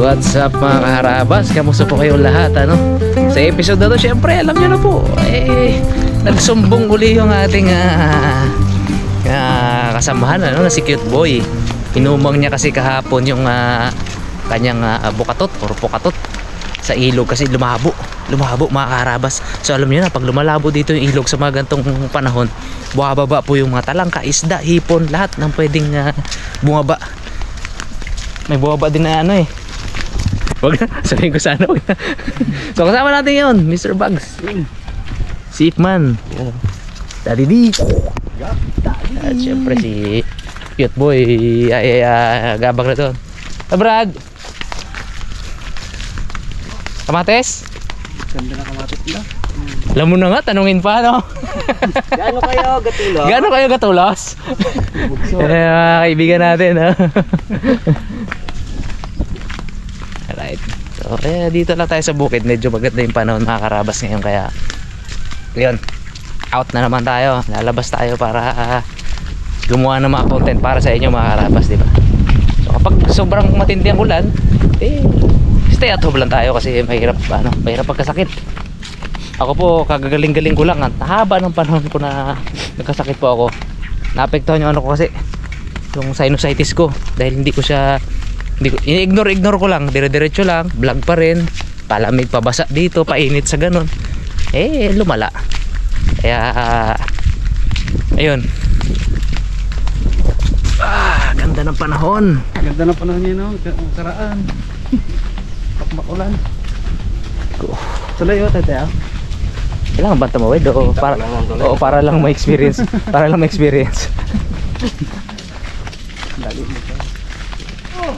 What's up mga kaharabas? Kamusta po kayong lahat, ano? Sa episode na to, syempre alam nyo na po, nagsumbong uli yung ating kasamahan, ano, na si Cute Boy. Inumang niya kasi kahapon yung kanyang bukatot or pukatot sa ilog kasi lumabo mga kaharabas. So alam niyo na, pag lumalabo dito yung ilog sa mga gantong panahon, bumababa po yung mga talangka, isda, hipon, lahat ng pwedeng bumaba. May bumaba din na ano wag na, sabihin ko sana wag na. So kasama natin yun, Mr. Bugs, Sipman, Daddy D, at syempre si Cute Boy gabang na doon. Brad, kamates? Ganda na kamatis na. Alam mo na nga, tanungin pa, no? Gaano kayo gatulos? Gaano kayo gatulos? Mga kaibigan natin, ha? Alright. So, dito lang tayo sa bukid. Medyo maganda yung panahon, mga karabas ngayon. Kaya, yun. Out na naman tayo. Lalabas tayo para gumawa ng mga content para sa inyo, mga karabas, di ba? So, kapag sobrang matindi ang ulan, stay at home lang tayo kasi mahirap pagkasakit. Ako po, kagagaling-galing ko lang. Ang haba ng panahon ko na nagkasakit po ako. Naapektuhan yung ano ko kasi, yung sinusitis ko. Dahil ini-ignore ko lang. Dire-diretso lang, vlog pa rin, palamig, pabasa dito, painit sa ganun. Lumala. Kaya, ayun. Ganda ng panahon. Ganda ng panahon niya, no? Karaan. Makulan. Tuloy yun, tatay. Kailangan banta mo, Wed? Para lang ma-experience. Para lang ma-experience.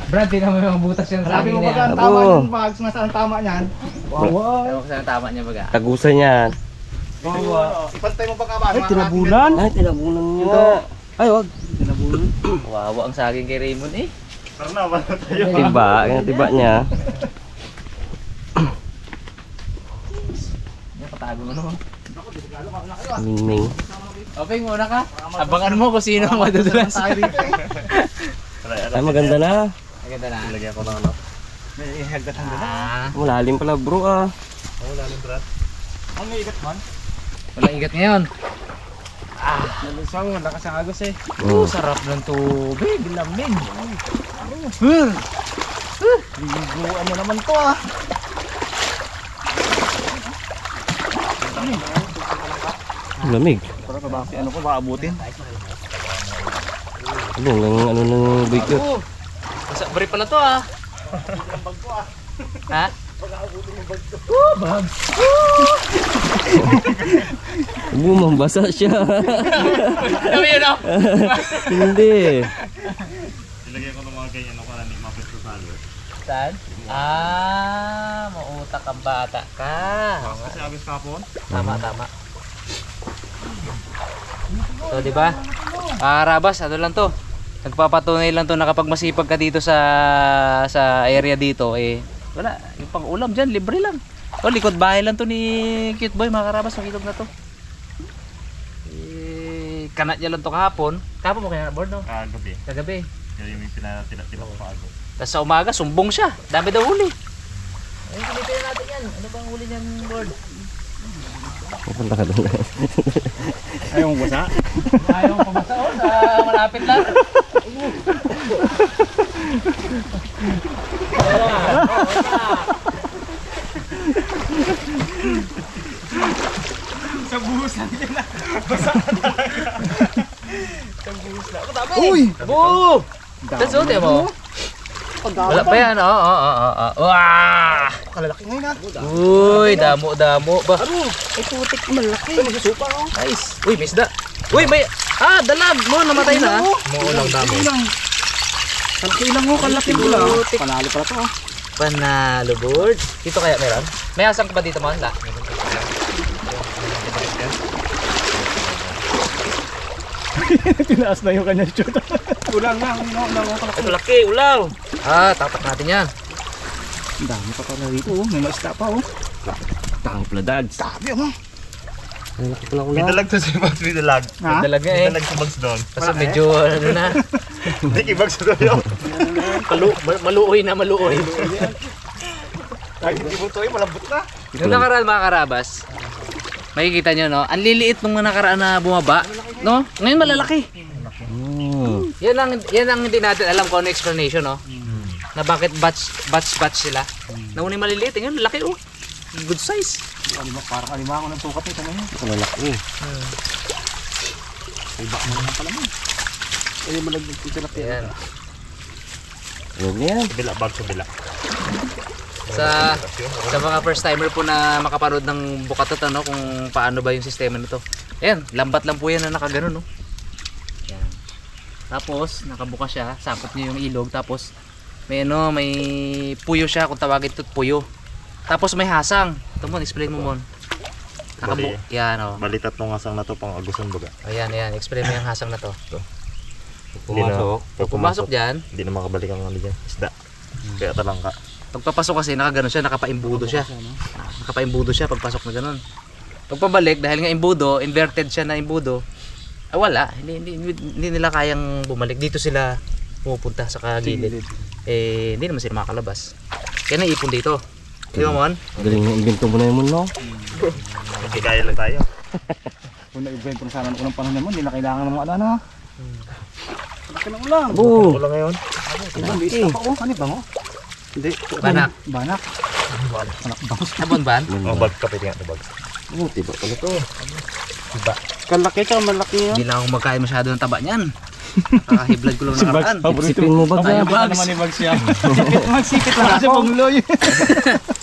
Brad, tingnan mo yung butas yan sa akin. Sabi mo ba ang tama yung bags? Nasaan tama niyan? Wow. Ewan ko saan tama niya baga. Tagusan yan. Ipantay mo ba ka? Ay, tinabunan. Ay, tinabunan niya. Ay, wag. Tinabunan. Wawa ang saging kay Raymond eh. Parang wala tayo. Tiba niya. Patago mo naman. Ming. Okay, muna ka. Abangan mo kung sino ang madudulas. Ay, maganda na. Maganda na. Lagyan ko ng ano. May ihagdatan na. Malalim pala, bro, Malalim, Brad. Ang may igat man? Walang igat ngayon. Nalusang, malakas ang agos eh. Sarap ng tubig. Lamig. Liguan mo naman to Lamig. Para ka ba? Ano ko ba abutin? Ano ng bigyo? Bari pala to Ha? Bag. Mambasa siya. Ano yun o? Hindi. Ilagay ko ng mga ganyan ako na mapit ko salo. Saan? Mautak ang bata ka. Kasi agos kapon? Tama. So, di ba? Rabas, ano lang to? Nagpapatunay lang to na kapag masipag ka dito sa area dito, wala, yung pang ulam dyan, libre lang. Likod bahay lang to ni Cute Boy, mga karabas, yung ilog na to. Kanat niya lang to kahapon. Kahapon mo kaya na board, no? Gabi. Kagabi. Kaya yung pinatila ko pa agos. Tapos sa umaga, sumbong siya. Dami daw huli. Pilitin natin yan. Ano bang huli niyan, board? Pupunta ka doon. Ayaw mo basa? Ayaw mo pabasa, malapit lang. Sa buhos na din na. Basa na talaga. Sa buhos na. Dami! Uy! Boo! That's all, di mo? Wala pa yan, Wah! Kalalaki ngayon ha. Uy, damo ba? Ay putik, malaki. Ay magsusupa Nice. Uy, may isda. Uy, may... dalag mo, namatay na. Muulang damo. Kalaki lang kalaki mo lang. Panalo pala to Panalo, board. Dito kaya meron? May asang ka ba dito, man? Tinaas na yung kanya shoot. Ulang na, Ito laki, ulaw. Tatak natin yan. Ang dami pa pala dito, may maista pa Tangi pala, dags. Dami Ay, laki pala May ulam. dalag to si Bugs, may dalag. Ha? Talaga May eh. dalag si Bugs doon. Kasi medyo ano na. Hindi kay Bugs doon yun. Maluoy na maluoy. Kahit hindi mo to malambot na. Yung nakaraan mga karabas, makikita nyo no, ang liliit nung nakaraan na bumaba, no? Ngayon malalaki. Yan ang hindi natin alam kung ano explanation, no? Na bakit batch sila. Nauna yung maliliit, ngayon laki oh. Good size. Parang alimango ng sukat nito ngayon. Malaki. Ay, bak mo naman pala mo. Ay, malagdag yung tilapia. Ayan. Huwag na yan. Bila, Bugs sa bila. Sa mga first timer po na makapanood ng bukatot, ano, kung paano ba yung sistema nito. Ayan, lambat lang po yan na nakaganon, no? Ayan. Tapos, nakabuka siya, sakop niya yung ilog, tapos may ano, may puyo siya, kung tawagin ito puyo. Tapos may hasang. Ito mo, explain mo mon. Yan, oh. Bali, tatlong asang na to pang agusan baga. Ayan, explain mo yung hasang na to. Pumasok. Pag pumasok dyan, Hindi na makabalik ang ano dyan. Isda. Kaya talang ka. pagpapasok kasi nakaganon siya, nakapaimbudo siya. Nakapaimbudo siya pagpasok na ganon. Pagpabalik, dahil nga imbudo, inverted siya na imbudo, wala. Hindi nila kayang bumalik. Dito sila pumupunta sa kagilid. Eh, hindi naman sila makakalabas. Kaya naipon dito. Di ba, Mon? Galing na invento mo na yun, no? Hindi kaya lang tayo. Kung na-event ko sana unang panahon naman, hindi na kailangan ng mga ano. Laki ng ulam. Oo. Wala ngayon. Laki. Ano ba mo? Hindi. Banak. Banak. Banak bangus. Nabon ban? Oh, Bugs, kapit nga ito, Bugs. Oo, tiba pala to. Kalaki tsaka malaki yun. Hindi lang ako magkain masyado ng taba niyan. Kakahiblad ko lang nakaraan. Sipin mo ba Tayo, ba? Bugs. naman ni Bugs yan. Magsipit lang ako. Pangloy.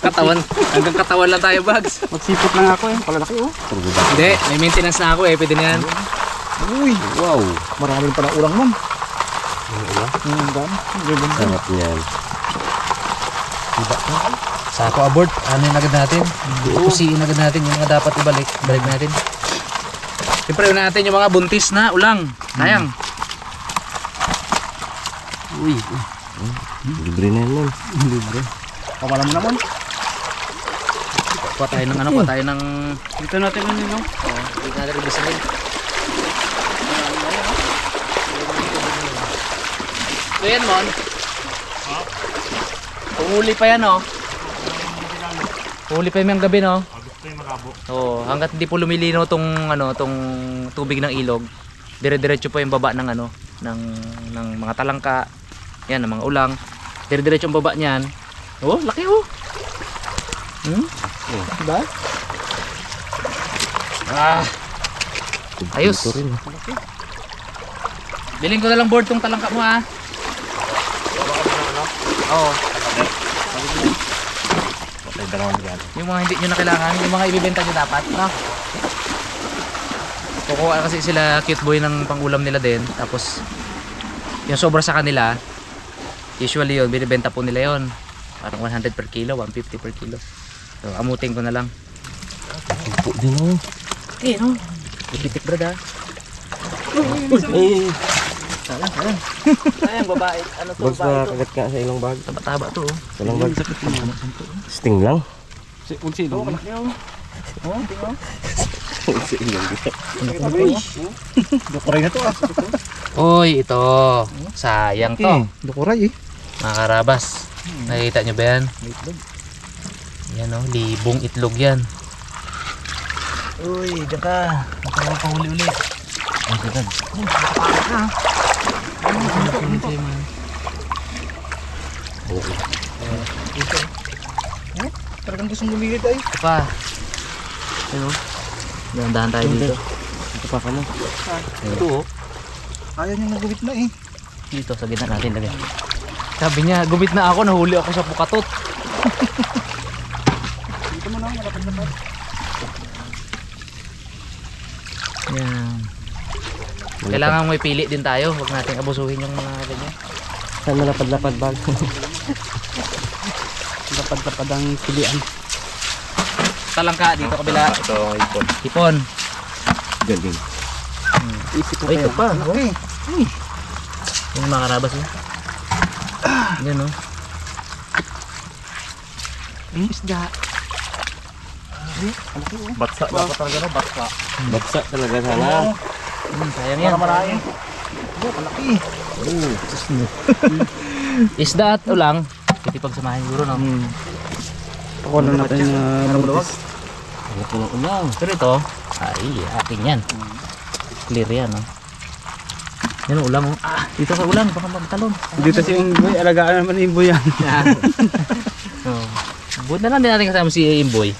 Katawan. Hanggang katawan lang tayo, Bugs. Magsipit lang ako eh. Palalaki oh. Hindi, may maintenance na ako eh. Pwede na yan. Uy. Wow. Marami pa ng ulang nun. Ulam? Sarap niyan. Sako abort. Ano yung agad natin? Kusiin agad natin yung mga dapat ibalik. Balik natin. Siyempre una natin yung mga buntis na ulang. Sayang. Uy. Libre na yan, man. Libre. Pamala mo naman. Kuha tayo ng ano, kuha tayo ng... Dito natin ano yun. Oh, dito natin ibisahin. So yan, Mon. Uhuli pa yan, oh. Uhuli pa yung gabi, no? Gusto yung makabo. Oo, hanggat hindi po lumilinaw tong ano, tong tubig ng ilog, dire-diretso po yung baba ng ano, ng mga talangka, yan, ng mga ulang. Dire-diretso yung baba niyan. Oh, laki oh. Diba? Ah. Ayos. Ito rin. Bilhin ko na lang board tong talangka mo ha. Oo. Patay dalawang dyan. Yung mga hindi nyo na kailangan, yung mga ibibenta nyo dapat, no? Kukuha kasi sila cute boy ng pangulam nila din. Tapos, yung sobra sa kanila, usually yun, binibenta po nila yun. Parang 100 per kilo, 150 per kilo. So, amutin ko na lang. Po din oh. Okay, no? Ipitik brad ha. Eh, Sayang. Sayang, babae. Ano to, bags na kagat ka sa ilang bag. Taba-taba to, oh. Sa ilang bag. Sting lang. Unsi doon. Sa ilang bag. Dukuray na to ah. Uy, ito. Sayang to. Dukuray eh. Mga karabas. Nakikita nyo ba yan? Yan o, libong itlog yan. Uy, diyan ka. Makakahuli ulit. Ang gagad. Talagang gustong lumilid ay. Ito pa. Ano? Dahan-dahan tayo dito. Ito pa ka na. Ito oh. Ayaw niyang nagubit na eh. Dito sa gitna natin lagay. Sabi niya, gumit na ako, nahuli ako sa pukatot. Dito mo na, malapad-lapad. Yan. Kailangan may pili din tayo. Huwag natin abusuhin yung mga ganyan. Saan malapad-lapad bag? Lapad-lapad ang pilian. Talangka dito kabila. Ito ang ipon. Hipon. Galing. Isip ko Ay, ito pa. Okay. Yung mga karabas mo. Yan o. Isda. Batsa dapat talaga no, batsa. Baksa talaga sana. Sayang yan. Marami. Oh, malaki. Isda at ulang. Pwede pagsamahin siguro, no? Ako na natin buntis. Ano ko na ulang. Pero ito, ay, akin yan. Clear yan, no? Yan ang ulang, oh. Ah, dito sa ulang, baka magtalon. Dito si Imboy, alagaan naman ni Imboy yan. Oh. Buti na lang din natin kasama si Imboy.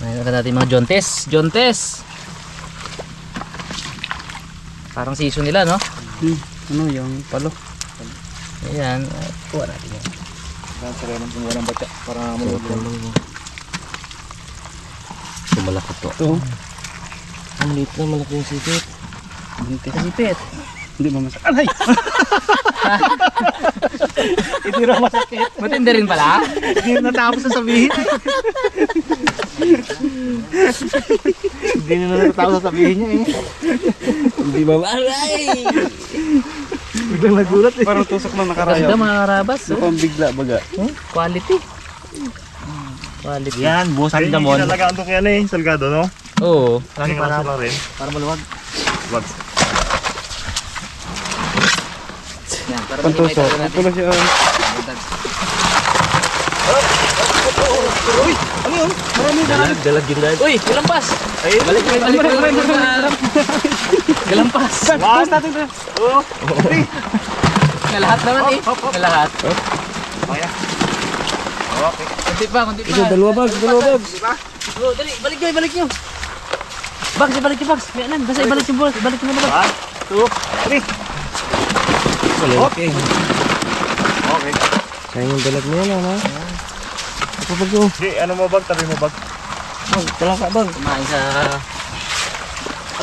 Ngayon natin mga Jontes. Jontes! Parang season nila, no? Ano yung palo? Ayan, kuha natin yan. Saan sila nang kumuha ng batsa para malulog. Malaki to. Ito. Ang liit na, malaki yung sipit. Buntis. Kasipit. Hindi ba masakit? Alay! Hindi raw masakit. Matindi rin pala. Hindi na natapos na sabihin. Hindi na natapos na sabihin niya eh. Hindi ba? Aray! Biglang nagulat eh. Parang tusok na Ganda nakarayaw. mga karabas. Oh. Mukhang bigla baga. Quality. Quality. Yan, busan Ayun, damon. Talaga ang yan eh, salgado no? Oo. Kasi para rin. Para maluwag. Wag. Yan, para Pantusok. Ito na siya. Ano yun? Dalag yun dahil. Uy, galampas! Ay, Balik. Galampas. Tapos natin to. Oo. Na lahat naman eh. Na lahat. Okay na. Okay. Kunti pa, kunti pa. Ito, dalawa bags. Oh, dali, balik nyo, balik nyo. Bags, ibalik nyo, Bags. May anan, basta ibalik yung boss. Ibalik nyo na, Bags. 1, 2, 3. Malaki. Okay. Kaya yung dalag mo yan, ano? Di, ano mo bag? Tabi mo bag? Talaka bag. Kumain sa...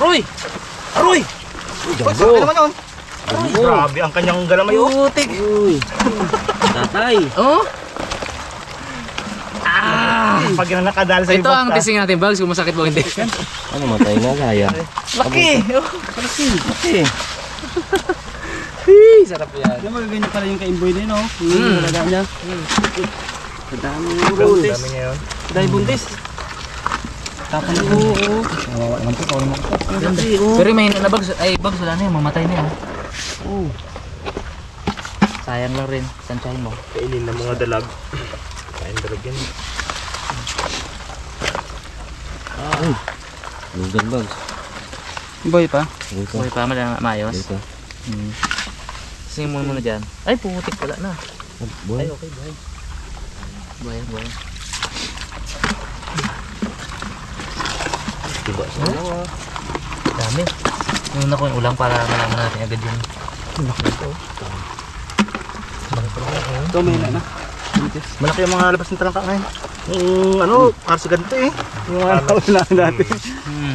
Aroy! Aroy! What's up naman yun? Grabe ang kanyang galamay oh. Putik! Uy. Tatay. Oh? Pag yan nakadali sa Ito ang testing natin, Bags, kung masakit mo hindi. Ano matay na kaya? Laki! Laki. Sarap yan. Yung magaganyan pala yung ka-Imboy din oh. Yung alaga niya. Kadami yung buntis. Dami niya yun. Dahil buntis. Tapon mo. Kawawa naman po. Kawawa naman po. Pero may na Bags, ay Bags, wala na yun, mamatay na yun. Sayang lang rin, tansyahin mo. Kainin ng mga dalag. Kain dalag yan. Lugan bags. Imboy pa. Dito. Okay pa, maayos. Dito. Singin mo muna dyan. Ay, putik wala na. Buhay. Ay, okay, buhay. Buhay. Diba sa dalawa. Dami. Yung na ko yung ulang para malaman natin agad yun. Ito may na. Buntis. Malaki yung mga labas ng talangka ngayon. Yung ano, para sa ganito eh. Yung mga nauna dati.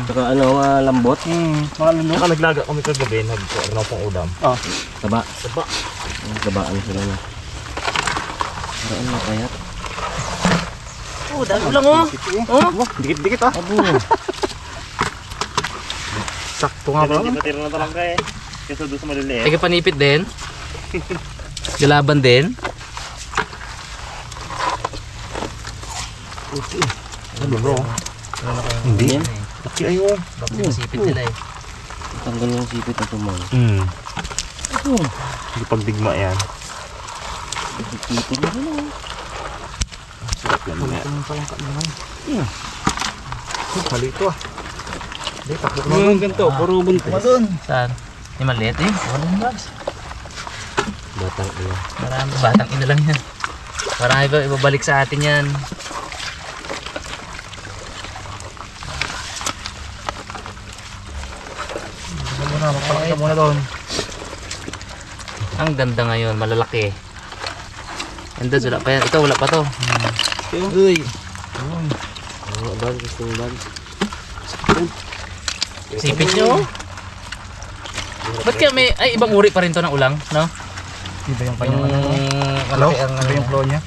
Saka ano, lambot. Mga lalo. Saka naglaga kami kagabi, nag-ano pang udam. Oh. Taba. Saba. Tabaan sila na. Paraan na kaya. Oh, dami ulang oh. Oh, Dikit-dikit ah. Abo. Sakto nga ba? Hindi matira na talangka eh. Kesa doon sa maliliit. teka panipit din. Galaban din. Ano bro? Hindi. Yan. Laki ayun. Bakit masipit nila eh. Tanggal yung sipit na tumal. Hindi pagdigma yan. Sipit na rin. Sarap yan mga. Ang talangka naman. Hali ito ah. Hindi, takbo na. Yung ganito, puro buntis. Saan? Yung maliit eh. Walang Bags. Batang ina. Marami. Batang ina lang yan. Marami pa ibabalik sa atin yan. Magpalaki ka muna doon. Ang ganda ngayon, malalaki. And then, wala pa yan. Ito, wala pa to. Uy. Ano bag? Gusto yung bag? Sipit nyo. Ba't kaya may, ay ibang uri pa rin to ng ulang, no? Iba yung Yung kanyang ano. malaki ang Iba yung flow niya.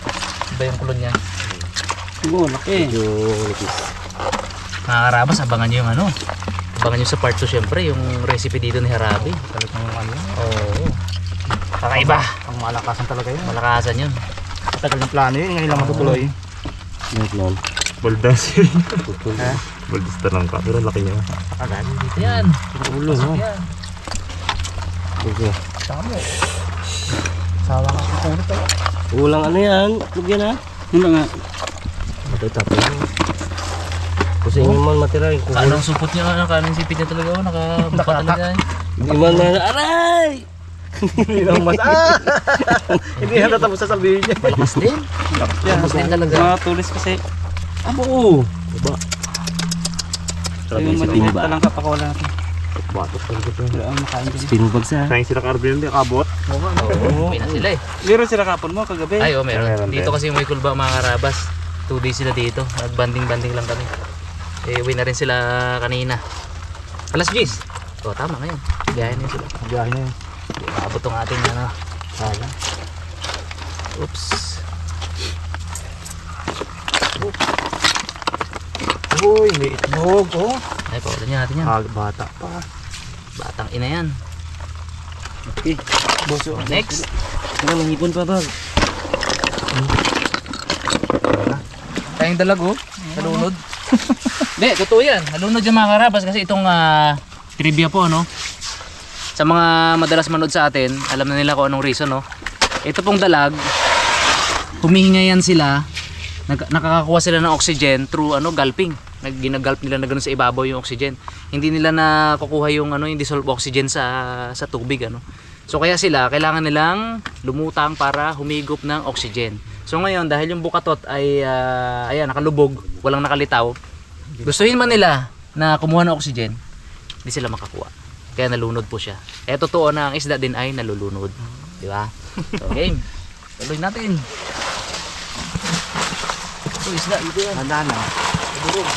Iba yung kulon niya. Oo, laki. Medyo nipis. Mga karabas, abangan nyo yung ano. Abangan nyo sa part 2 syempre, yung recipe dito ni Harabi. Kalit ng ano. Oo. Kakaiba. Ang malakasan talaga yun. Malakasan yun. Tagal ng plano yun. Ngayon lang matutuloy. Bakit nun? Baldas. Ha? Baldas tanong ka. Pero laki niya. Pakagaling dito yan. Ulo, Pasok no? yan. Okay. Tama. Sawa ka sa ulo tayo. Ulang ano yan? Itlog yan ha? Hindi nga. Ito tapos. Kasi hindi man matira yung kuhul. Kanang supot niya, kanang sipit niya talaga. Nakabuka talaga yan. Hindi man aray! Hindi na mas. Hindi na tatapos sasabihin niya. Malakas din. Malakas din talaga. Mga tulis kasi. Abo! Diba? Yung maliit pa lang kapakuha natin. Batos talaga ito. Wala ang makain din. Spin bags ha? Sayang sila Carbon hindi kabot. Oo, uwi na sila eh. Meron sila kapon mo kagabi. Ay, meron. Meron Dito din. kasi may kulba mga karabas. 2 days sila dito. Nagbanding-banding lang kami. Eh, uwi na rin sila kanina. Alas 10. O, tama ngayon. Biyahe na yun sila. Biyahe na yun. Hindi makabot ang ating ano. Sayang. Oops. Uy, may itlog. Oh. Ay, pawalan niya natin yan. Bata pa. Batang ina yan. Okay. Boso. Next. Ano, nangipon pa bag? Tayong dalag oh. Halunod. Hindi, totoo yan. Halunod yung mga karabas kasi itong trivia po ano. Sa mga madalas manood sa atin, alam na nila kung anong reason no. Ito pong dalag, humihinga yan sila. Nakakakuha sila ng oxygen through ano, gulping. Ginagalp nila na ganoon sa ibabaw yung oxygen. Hindi nila nakukuha yung ano, yung dissolved oxygen sa tubig ano. So kaya sila kailangan nilang lumutang para humigop ng oxygen. So ngayon dahil yung bukatot ay ayan nakalubog, walang nakalitaw. Gustuhin man nila na kumuha ng oxygen, hindi sila makakuha. Kaya nalunod po siya. Kaya totoo na ang isda din ay nalulunod, di ba? So game. Tuloy natin. Ito isda ito yan. Handa na. Durog.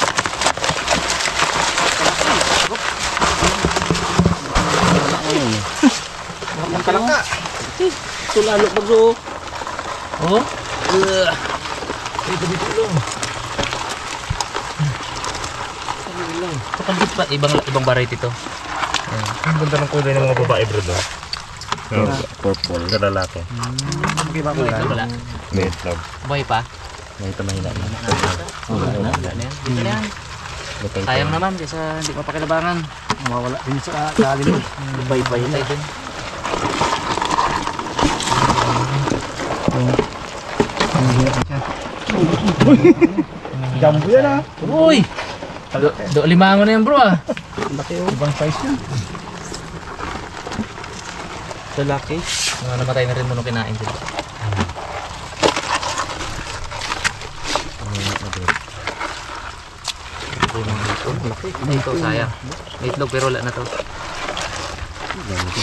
Ang kalangka. Ito lalo bags oh. Oh. Ito dito lang. Kapagit pa ibang variety to. Ang ganda ng kulay ng mga babae bro. Purple. Sa lalaki. Iba mo Ito wala. May itlog. Buhay pa. May ito mahina na. Wala na. Wala na yan. Dito na yan. Sayang naman kasi hindi mapakilabangan. Mawawala din sa lalim. Bay-bay na. Patay din. Jumbo yan ah. Uy! Limango na yan bro ah. Ibang size yan. Lalaki. Mga namatay na rin mo nung kinain sila. Ito sayang. May itlog pero wala na to.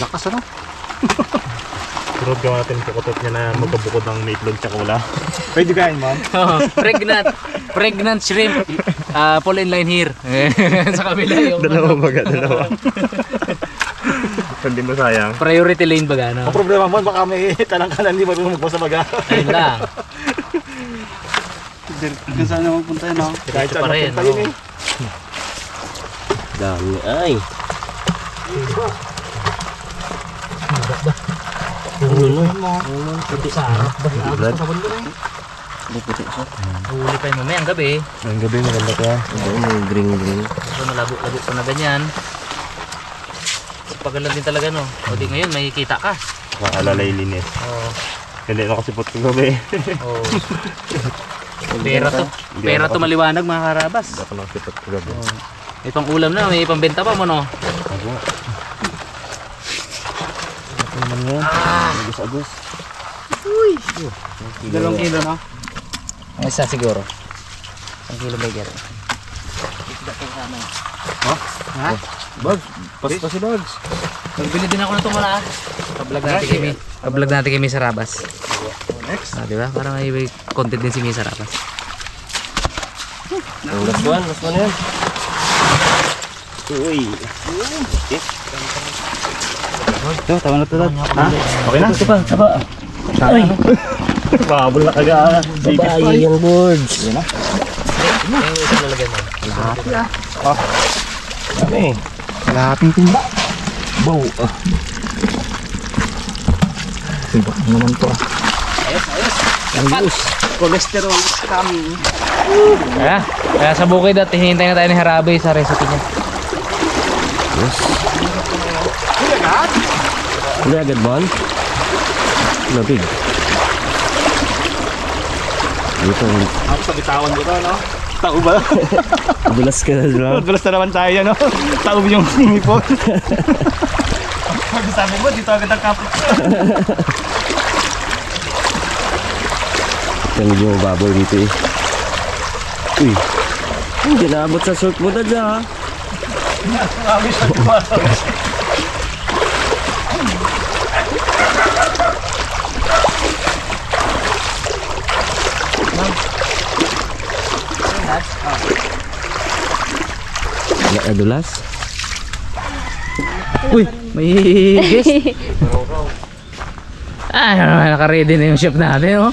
Lakas ano? Turod gawa natin yung pukutot niya na magkabukod ng may itlog tsaka wala. Pwede kain man. Pregnant shrimp. Fall in line here. Sa kabila yung Dalawa baga, dalawa. Hindi mo sayang. priority lane baga no? Ang problema mo, baka may talangkalan hindi marunong magpasa baga. Ayun lang. Kung saan na magpunta yun, no? Kahit Diretso pa rin, magpunta yun, no? eh. Dami ay. Puti sa harap. Brad. Huli pa yung mamayang gabi. Ang gabi maganda ko yan. Oo, may green. So nalabo-labo pa na ganyan. Pagalan din talaga no. O di ngayon may kita ka. Makalalay linis. Oh. Hindi na kasi pot ko gabi. Oh. Pera to. Pera to maliwanag mga karabas. Hindi ako nakasipot ko gabi. May pang ulam na, may pambenta pa mo no. Agos. 2 kilo, no? Ang isa siguro. 1 kilo ba yan? Ha? Bags. Pasto si bags. Nagbili din ako ng tumala. Kablog natin kami. Kablog natin kami sa Rabas. Next. Di ba? Para may content din si Misa Rabas. Last one yan. Uy. Ito, tama na ito, Dad. Ha? Okay na? Taba. Ay! Bahabol na kaga. Babae yung boards. Yan na. Yung isang lalagyan mo. Dami. Kalahating timba. Bow. Timba naman to. Ayos, ayos. Cholesterol is coming. Kaya sa bukid at hinihintay na tayo ni Harabe sa recipe niya. Yes. Hindi agad ba? Labig. Dito. Ako sa bitawan ko to, no? Tao ba? Dulas ka na dito. Dulas na naman tayo, no? Tao yung sinipon. Pag sabi mo, dito agad ang kapit. Yan yung baboy dito eh. Uy. Hindi naabot sa short mo na dyan ha. Marami siya kumato. Dulas? Uy, may guest. Naka-ready na yung chef natin, oh.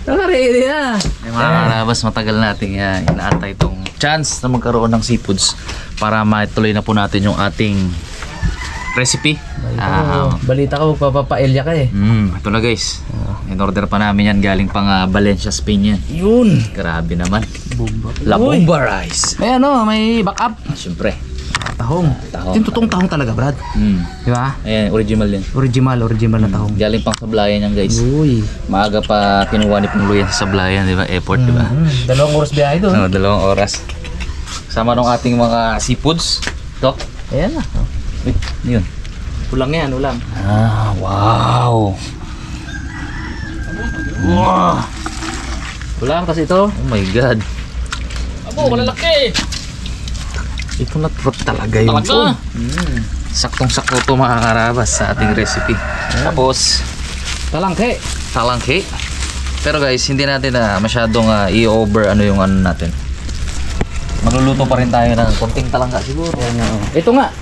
Naka-ready na. Mga karabas, matagal natin inaantay itong chance na magkaroon ng seafoods para matuloy na po natin yung ating recipe. Balita ko, papapaelya ka eh. Ito na guys. In-order pa namin yan, galing pang Valencia, Spain yan. Yun! Grabe naman. La Bomba Rice. May may backup. Siyempre. Tahong. Yung totoong tahong talaga, Brad. Di ba? Ayan, original yan. Original na tahong. Galing pang sablayan yan, guys. Uy. Maaga pa kinuha ni Pungluyan sa sablayan, di ba? Airport, di ba? 2 oras biyahe doon. 2 oras. Sama nung ating mga seafoods. Ito. Ayan na. Wait, yun. Ulang yan, ulang. Wow. Wow. Ulang kasi ito. Oh my God. Abo, malalaki. Ito na trot talaga yun. Talaga? Saktong-sakto ito mga karabas sa ating recipe. Tapos, talangke. Pero guys, hindi natin masyadong i-over yung natin. Magluluto pa rin tayo ng konting talangka siguro. Ito nga.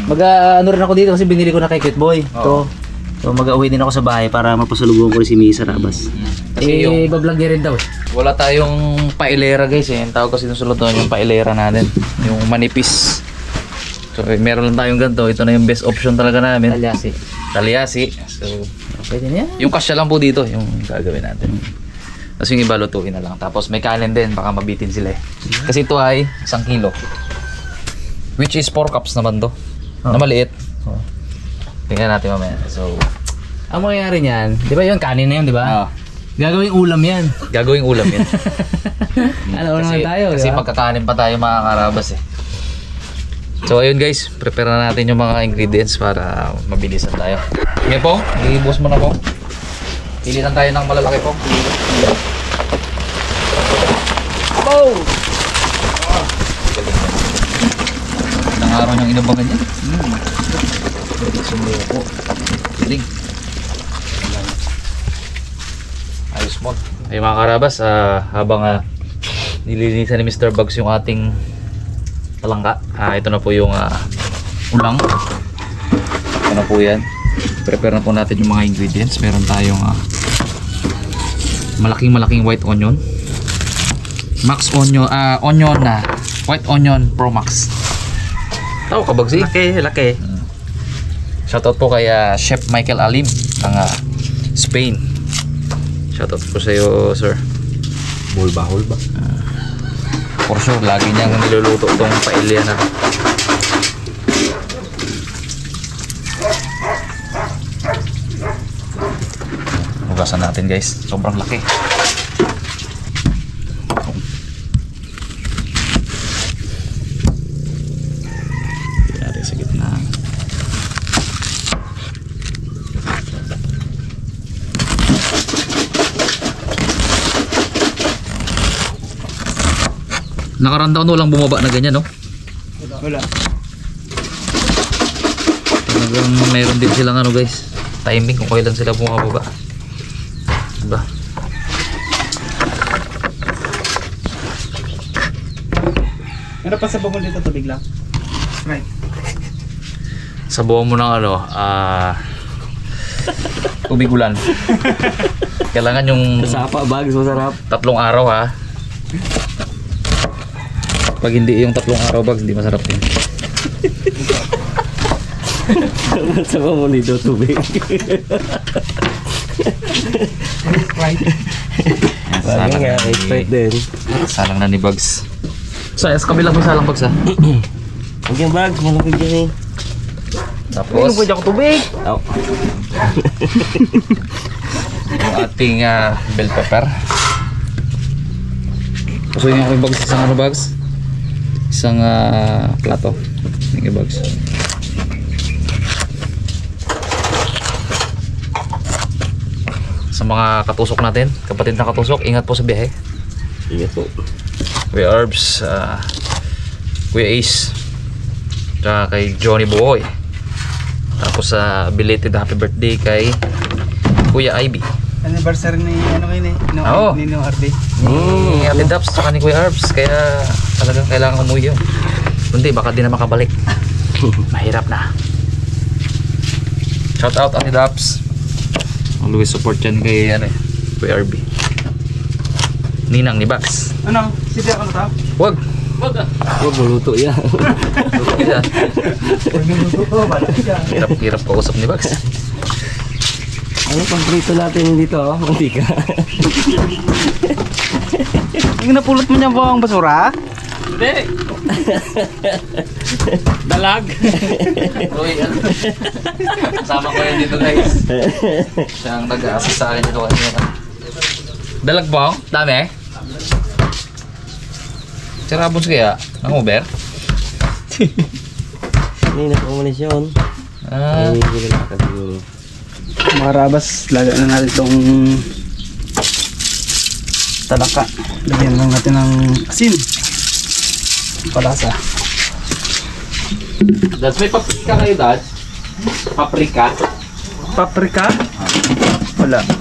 Mag-ano rin ako dito kasi binili ko na kay Cute Boy. Ito. So mag-uwi din ako sa bahay para mapasalubong ko rin si Misa Rabas. Kasi yung bablog niya rin daw. Wala tayong pailera guys eh. Ang tawag kasi sa lutuan yung pailera natin. Yung manipis. So meron lang tayong ganito. Ito na yung best option talaga namin. Talyasi. So pwede na yan. Yung kasya lang po dito yung gagawin natin. Tapos yung iba lutuin na lang. Tapos may kanin din. Baka mabitin sila eh. Kasi ito ay 1 kilo. Which is 4 cups naman to. Na maliit. Tingnan natin mamaya. So, ang mangyayari niyan, di ba yun, kanin na yun, di ba? Gagawing ulam yan. Ano naman tayo, kasi magkakanin pa tayo mga karabas eh. So, ayun guys, prepare na natin yung mga ingredients para mabilisan tayo. Okay po, i-boss mo na po. Pilitan tayo ng malalaki po. Oh! Ilang araw niyang inabangan niya. Sumuko. Galing. Ayos mo. Ay mga karabas, habang nililinisan ni Mr. Bugs yung ating talangka, ito na po yung ulang. Ito na po yan. Prepare na po natin yung mga ingredients. Meron tayong malaking white onion. Max onion, white onion Pro Max. Tao ka Bugsy? Laki. Shoutout po kay Chef Michael Alim ng Spain. Shoutout po sa iyo, sir. Hulba. For sure, lagi niyang niluluto itong paella na. Hugasan natin guys. Sobrang laki. Yari sa gitna. Nakaraan taon walang bumaba na ganyan, no? Wala. Talagang mayroon din silang guys, timing kung kailan sila bumababa. Diba? Meron pa sa bumol dito, tubig lang. Right. Sabuhan mo ng tubig ulan. Kailangan yung Sapa, bags, masarap. 3 araw ha. Pag hindi yung 3 araw bags, hindi masarap yun. Sama mo nito tubig. Bagay nga, Sprite din. Salang na ni Bugs. Sa kabilang may salang Bugs ha. Huwag yung bag, malaki dyan eh. Tapos Pwede ako tubig. Oh. yung ating bell pepper. Pasuyin ako yung Bugs. Isang ano Bugs? Isang plato. Thank you Bugs. Sa mga katusok natin, kapatid na katusok, ingat po sa biyahe. Ingat po. Kuya Herbs, Kuya Ace, tsaka kay Johnny Boy. Tapos sa belated happy birthday kay Kuya Ivy. Anniversary ni ano ngayon eh. Oo. Ni RD. Ni Ate Daps tsaka ni Kuya Herbs. Kaya talagang kailangan umuwi yun. Kundi baka di na makabalik. Mahirap na. Shout out Ate Daps. Always support yan kay Kuya RB. Ninang ni Bax. Ano? Sige ako na ta? Wag. Huwag maluto yan. Yan. Oo, bala siya. Hirap kausap ni Bax. Ano pang prito natin dito? Hindi ka. Yung napulot mo niya ba ang basura? Hindi. Dalag. Uy, kasama ko yan dito guys. Siya ang nag-assist sa akin dito kanina. Dalag ba? Dami? Charabos kaya? Ang uber? Hindi na komunisyon. Ah, Ay, hindi na siguro. Mga rabas, lagyan na natin itong talaka. Lagyan lang natin ng asin. Palasa. Dads, may paprika kayo, Dads? Paprika? Paprika? Wala.